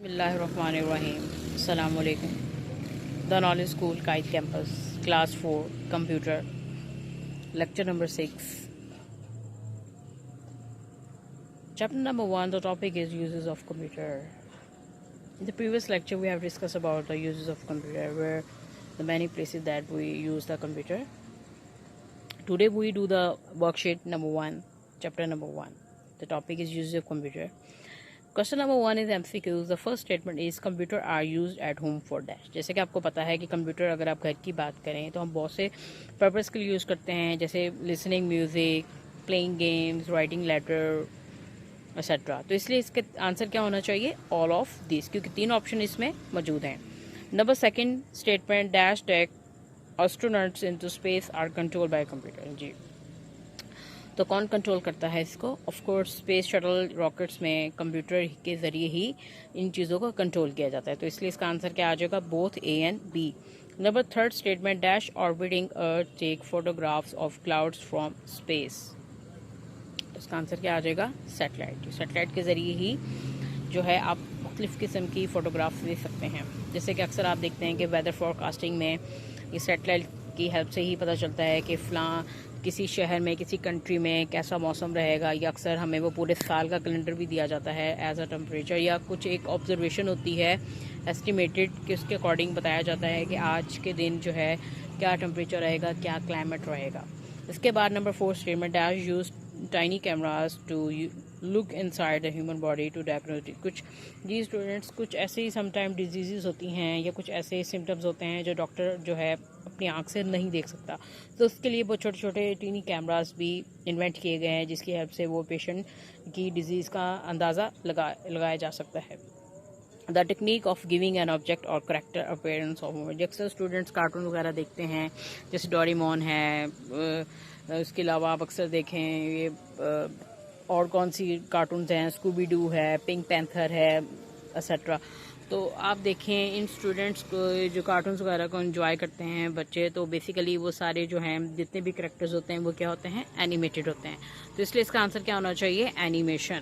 बिस्मिल्लाहिर्रहमानिर्रहीम। अस्सलाम वालेकुम। The knowledge school kite campus, class 4, computer, lecture number 6. Chapter number 1, the topic is uses of computer. In the previous lecture we have discussed about the uses of computer, where the many places that we use the computer. Today we do the worksheet number 1, chapter number 1. The topic is uses of computer. Question number 1 is MCQs. The first statement is computer are used at home for dash. जैसे कि आपको पता है कि computer अगर आप घर की बात करें तो हम बहुत से पर्पस के लिए यूज़ करते हैं, जैसे listening music, playing games, writing letter etcetera. तो इसलिए इसके आंसर क्या होना चाहिए? ऑल ऑफ दिस, क्योंकि 3 ऑप्शन इसमें मौजूद हैं। Number second statement, dash take astronauts into space are control by computer. जी, तो कौन कंट्रोल करता है इसको? Of course space shuttle rockets में कंप्यूटर के ज़रिए ही इन चीज़ों को कंट्रोल किया जाता है। तो इसलिए इसका आंसर क्या आ जाएगा? Both a and b. Number third statement, dash orbiting earth take photographs of clouds from space. तो इसका आंसर क्या आ जाएगा? सैटेलाइट। सैटेलाइट के ज़रिए ही जो है आप मुख्तलिफ़ किस्म की फ़ोटोग्राफ्स ले सकते हैं। जैसे कि अक्सर आप देखते हैं कि वेदर फोरकास्टिंग में ये सैटेलाइट की हेल्प से ही पता चलता है कि फ़लाँ किसी शहर में, किसी कंट्री में कैसा मौसम रहेगा, या अक्सर हमें वो पूरे साल का कैलेंडर भी दिया जाता है एज अ टेम्परेचर, या कुछ एक ऑब्जर्वेशन होती है एस्टिमेटेड कि उसके अकॉर्डिंग बताया जाता है कि आज के दिन जो है क्या टेम्परेचर रहेगा, क्या क्लाइमेट रहेगा। इसके बाद number 4 statement, dash use tiny cameras to look inside the human body to diagnostic. कुछ जी स्टूडेंट्स, कुछ ऐसे ही समटाइम डिजीज़ होती हैं या कुछ ऐसे सिम्टम्स होते हैं जो डॉक्टर जो है अपनी आंख से नहीं देख सकता, तो उसके लिए वो छोटे छोटे टीनी कैमरास भी इन्वेंट किए गए हैं, जिसकी हेल्प से वो पेशेंट की डिजीज़ का अंदाज़ा लगाया जा सकता है। The technique of giving an object और करेक्टर अपेयरेंस ऑफ मूवमेंट। अक्सर स्टूडेंट्स कार्टून वगैरह देखते हैं, जैसे डोरेमोन है, उसके अलावा आप अक्सर देखें ये और कौन सी कार्टून्स हैं, स्कूबी डू है, पिंक पैंथर है एक्सेट्रा। तो आप देखें इन स्टूडेंट्स को जो कार्टून्स वगैरह को एंजॉय करते हैं बच्चे, तो बेसिकली वो सारे जो हैं जितने भी करेक्टर्स होते हैं वो क्या होते हैं? एनिमेटेड होते हैं। तो इसलिए इसका आंसर क्या होना चाहिए? Animation.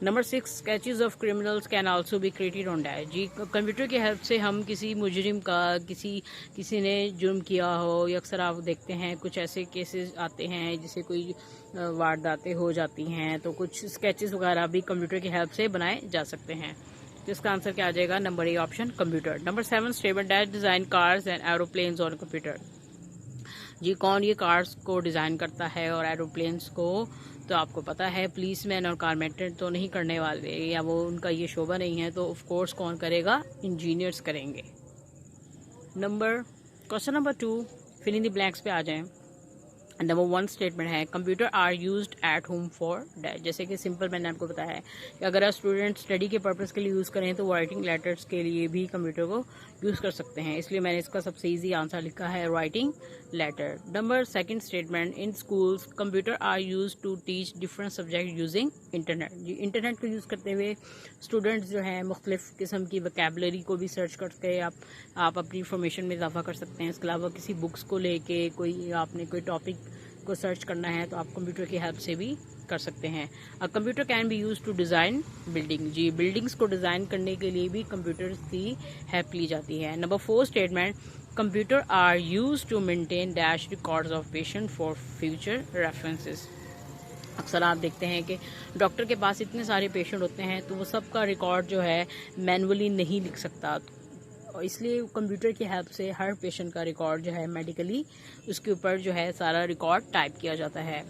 Number 6, sketches of criminals can also be created on dash. जी, कंप्यूटर की हेल्प से हम किसी मुजरिम का, किसी ने जुर्म किया हो, या अक्सर आप देखते हैं कुछ ऐसे केसेस आते हैं जिसे कोई वारदातें हो जाती हैं, तो कुछ स्केचेस वगैरह भी कंप्यूटर की हेल्प से बनाए जा सकते हैं। तो इसका आंसर क्या आ जाएगा? Number A option, computer. Number 7 statement, dash design cars and aeroplanes on computer. जी, कौन ये कार्स को डिज़ाइन करता है और एरोप्लेन्स को? तो आपको पता है पुलिसमैन और कारपेंटर तो नहीं करने वाले, या वो उनका ये शोबा नहीं है, तो ऑफ कोर्स कौन करेगा? इंजीनियर्स करेंगे। Question number 2, fill in the blanks पे आ जाएं। नंबर 1 स्टेटमेंट है, computer are used at home for dash. जैसे कि सिंपल मैंने आपको बताया है कि अगर आप स्टूडेंट स्टडी के पर्पज़ के लिए यूज़ करें तो राइटिंग लेटर्स के लिए भी कंप्यूटर को यूज़ कर सकते हैं, इसलिए मैंने इसका सबसे ईजी आंसर लिखा है writing letter. Number 2 statement, in schools computer are use to teach different subject using internet. जी, इंटरनेट को यूज़ करते हुए स्टूडेंट्स जो हैं मुख्तलिफ किस्म की वोकैबुलरी को भी सर्च करके आप अपनी इंफॉर्मेशन में इजाफा कर सकते हैं। इसके अलावा किसी बुक्स को लेके आपने कोई टॉपिक को सर्च करना है तो आप कंप्यूटर की हेल्प से भी कर सकते हैं। Computer can be use to design building. जी, बिल्डिंग्स को डिज़ाइन करने के लिए भी कंप्यूटर की हेल्प ली जाती है। Number 4 statement, computer are use to maintain dash records of patient for future references. अक्सर आप देखते हैं कि डॉक्टर के पास इतने सारे पेशेंट होते हैं तो वो सबका रिकॉर्ड जो है मैनुअली नहीं लिख सकता, और इसलिए कंप्यूटर की हेल्प से हर पेशेंट का रिकॉर्ड जो है मेडिकली उसके ऊपर जो है सारा रिकॉर्ड टाइप किया जाता है।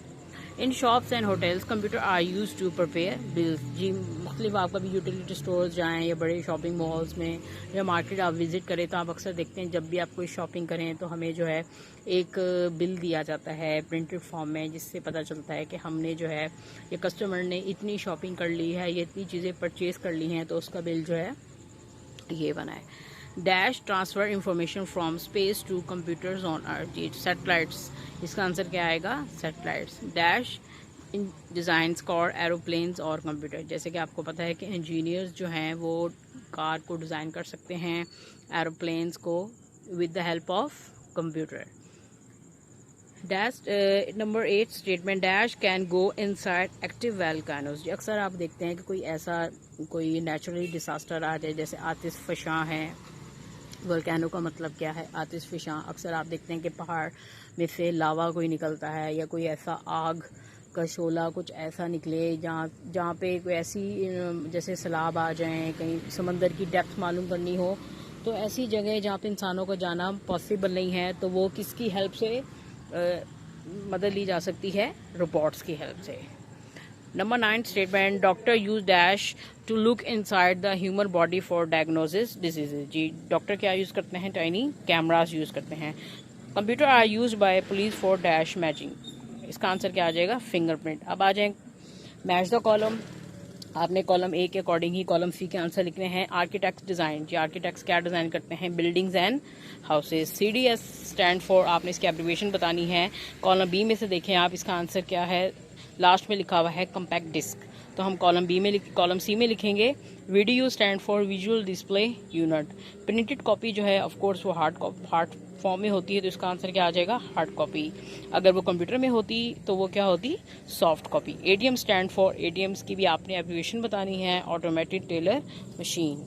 In shops and hotels computer are use to prepare bills. जी, मुख्तलिफ आप कभी यूटिलिटी स्टोर्स जाएँ या बड़े शॉपिंग मॉल्स में या मार्केट आप विजिट करें तो आप अक्सर देखते हैं जब भी आप कोई शॉपिंग करें तो हमें जो है एक बिल दिया जाता है प्रिंटेड फॉर्म में, जिससे पता चलता है कि हमने जो है ये कस्टमर ने इतनी शॉपिंग कर ली है, ये इतनी चीज़ें परचेज़ कर ली हैं, तो उसका बिल जो है ये बना है। Dash transfer information from space to computers on earth. जी, सैटेलाइट्स। इसका आंसर क्या आएगा? Satellites. Dash in design car aeroplanes और कंप्यूटर। जैसे कि आपको पता है कि इंजीनियर्स जो हैं वो कार को डिज़ाइन कर सकते हैं, एरोप्लेन्स को, with the help of computer. Dash number 8 statement, dash can go inside active volcanoes. अक्सर आप देखते हैं कि कोई ऐसा कोई नेचुरली डिसास्टर आ जाए, जैसे आतिश फ़शां है। वोल्केनो का मतलब क्या है? आतिश फ़शां अक्सर आप देखते हैं कि पहाड़ में से लावा कोई निकलता है या कोई ऐसा आग का शोला कुछ ऐसा निकले जहाँ पे कोई ऐसी जैसे सैलाब आ जाएं, कहीं समंदर की डेप्थ मालूम करनी हो, तो ऐसी जगह जहाँ पे इंसानों को जाना पॉसिबल नहीं है, तो वो किसकी हेल्प से मदद ली जा सकती है? रोबोट्स की हेल्प से। Number 9 statement, doctor use dash to look inside the human body for diagnosis diseases. जी, डॉक्टर क्या यूज़ करते हैं? टाइनी कैमरास यूज़ करते हैं। Computer are use by police for dash matching. इसका आंसर क्या आ जाएगा? फिंगरप्रिंट। अब आ जाए मैच द कॉलम। आपने कॉलम ए के अकॉर्डिंग ही कॉलम सी के आंसर लिखने हैं। आर्किटेक्ट्स डिज़ाइन, जी आर्किटेक्ट्स क्या डिज़ाइन करते हैं? Buildings and houses. CDS stand for, आपने इसकी एब्रिविएशन बतानी है। कॉलम बी में से देखें आप, इसका आंसर क्या है? लास्ट में लिखा हुआ है कम्पैक्ट डिस्क, तो हम कॉलम सी में लिखेंगे video stand for visual display unit. Printed copy जो है ऑफ कोर्स वो हार्ड फॉर्म में होती है, तो इसका आंसर क्या आ जाएगा? Hard copy. अगर वो कंप्यूटर में होती तो वो क्या होती? Soft copy. ATM stand for, ATMs की भी आपने एब्रिविएशन बतानी है, automatic teller machine.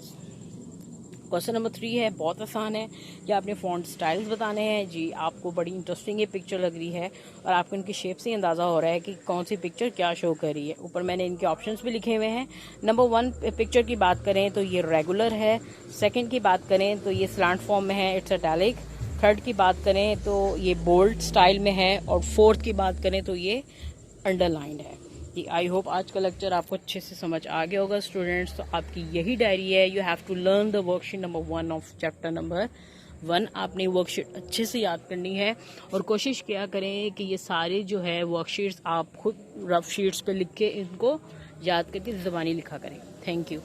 Question number 3 है, बहुत आसान है। क्या आपने फॉन्ट स्टाइल्स बताने हैं? जी, आपको बड़ी इंटरेस्टिंग ये पिक्चर लग रही है और आपको इनकी शेप से अंदाज़ा हो रहा है कि कौन सी पिक्चर क्या शो कर रही है। ऊपर मैंने इनके ऑप्शंस भी लिखे हुए हैं। नंबर 1 पिक्चर की बात करें तो ये रेगुलर है। सेकंड की बात करें तो ये स्लांट फॉर्म में है, इट्स इटैलिक। थर्ड की बात करें तो ये बोल्ड स्टाइल में है, और फोर्थ की बात करें तो ये अंडरलाइंड है। आई होप आज का लेक्चर आपको अच्छे से समझ आ गया होगा स्टूडेंट्स। तो आपकी यही डायरी है। You have to learn the worksheet number 1 of chapter number 1। आपने वर्कशीट अच्छे से याद करनी है और कोशिश किया करें कि ये सारे जो है वर्कशीट्स आप खुद रफ शीट्स पे लिख के इनको याद करके ज़बानी लिखा करें। Thank you.